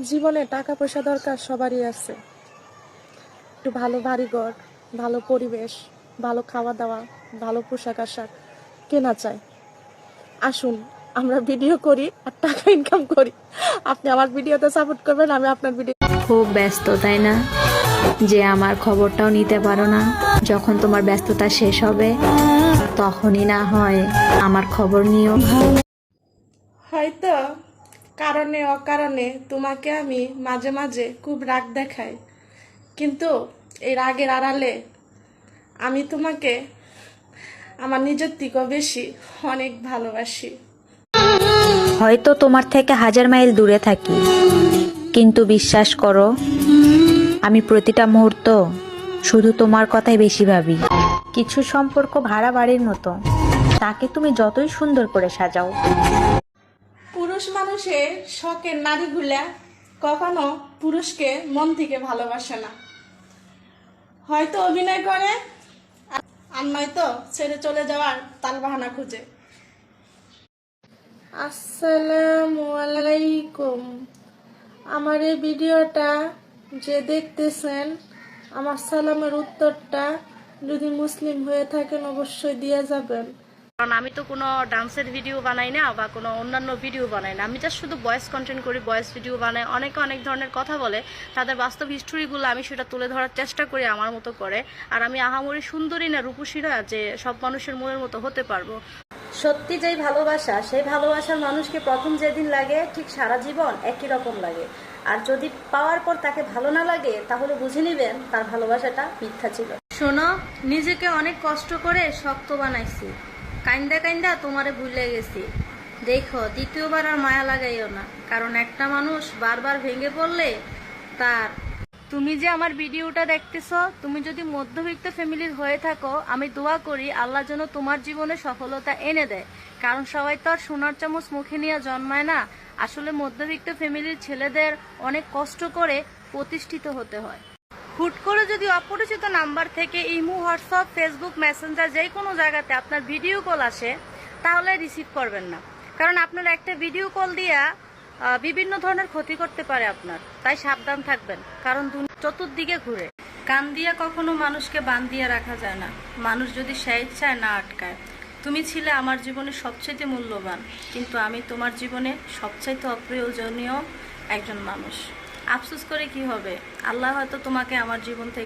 জীবনে টাকা পয়সা দরকার সবারই আছে। একটু ভালো বাড়িঘর, ভালো পরিবেশ, ভালো খাওয়া দাওয়া, ভালো পোশাক আশাক কেনা চায়। আসুন আমরা ভিডিও করি আর টাকা ইনকাম করি। আপনি আমার ভিডিওতে সাপোর্ট করবেন, আমি আপনার ভিডিও। খুব ব্যস্ত তাই না, যে আমার খবরটাও নিতে পারো না? যখন তোমার ব্যস্ততা শেষ হবে তখনই না হয় আমার খবর নিও। হয়তো কারণে অকারণে তোমাকে আমি মাঝে মাঝে খুব রাগ দেখাই, কিন্তু এই রাগের আড়ালে আমি তোমাকে আমার নিজের থেকেও বেশি অনেক ভালোবাসি। হয়তো তোমার থেকে 1000 মাইল দূরে থাকি, কিন্তু বিশ্বাস করো আমি প্রতিটা মুহূর্ত শুধু তোমার কথাই বেশি ভাবি। কিছু সম্পর্ক ভাড়া বাড়ির মতো, তাকে তুমি যতই সুন্দর করে সাজাও, পুরুষ মানুষের শখের নারীগুলা কখনো পুরুষকে মন থেকে ভালোবাসে না। হয়তো অভিনয় করে আর নয়তো ছেড়ে চলে যাওয়ার তালবাহানা খুঁজে। আসসালামু আলাইকুম। আমার এই ভিডিওটা যে দেখতেছেন, আমার সালামের উত্তরটা যদি মুসলিম হয়ে থাকেন অবশ্যই দিয়ে যাবেন। কারণ আমি তো কোনো ডান্সের ভিডিও বানাই না বা কোনো অন্যান্য ভিডিও বানাই না, আমি জাস্ট শুধু ভয়েস কন্টেন্ট করি, ভয়েস ভিডিও বানাই। অনেকে অনেক ধরনের কথা বলে, তাদের বাস্তব হিস্টোরিগুলো আমি সেটা তুলে ধরার চেষ্টা করি আমার মতো করে। আর আমি আহামরি সুন্দরী না রূপসী না যে সব মানুষের মনের মতো হতে পারবো। সত্যি যেই ভালোবাসা, সেই ভালোবাসার মানুষকে প্রথম যেদিন লাগে ঠিক সারা জীবন একই রকম লাগে। আর যদি পাওয়ার পর তাকে ভালো না লাগে তাহলে বুঝে নিবেন তার ভালোবাসাটা মিথ্যা ছিল। শোনো, নিজেকে অনেক কষ্ট করে শক্ত বানাইছি, কাইন্দা কাইন্দা তোমারে ভুলে গেছি। দেখো দ্বিতীয়বার আর মায়া লাগাইও না, কারণ একটা মানুষ বারবার ভেঙে পড়লে তার। তুমি যে আমার ভিডিওটা দেখতেছো, তুমি যদি মধ্যবিত্ত ফ্যামিলির হয়ে থাকো, আমি দোয়া করি আল্লাহ যেন তোমার জীবনে সফলতা এনে দেয়। কারণ সবাই তো আর সোনার চামচ মুখে নিয়ে জন্মায় না। আসলে মধ্যবিত্ত ফ্যামিলির ছেলেদের অনেক কষ্ট করে প্রতিষ্ঠিত হতে হয়। হুট করে যদি অপরিচিত নাম্বার থেকে ইমো, হোয়াটসঅ্যাপ, ফেসবুক, মেসেঞ্জার যে কোনো জায়গাতে আপনার ভিডিও কল আসে, তাহলে রিসিভ করবেন না। কারণ আপনার একটা ভিডিও কল দিয়া বিভিন্ন ধরনের ক্ষতি করতে পারে আপনার। তাই সাবধান থাকবেন, কারণ চতুর্দিকে ঘুরে। কান দিয়া কখনো মানুষকে বান দিয়ে রাখা যায় না, মানুষ যদি সে ইচ্ছায় না আটকায়। তুমি ছিলে আমার জীবনে সবচেয়ে মূল্যবান, কিন্তু আমি তোমার জীবনে সবচাইতে অপ্রয়োজনীয় একজন মানুষ। আফসোস করে কি হবে, আল্লাহ হয়তো তোমাকে আমার জীবন থেকে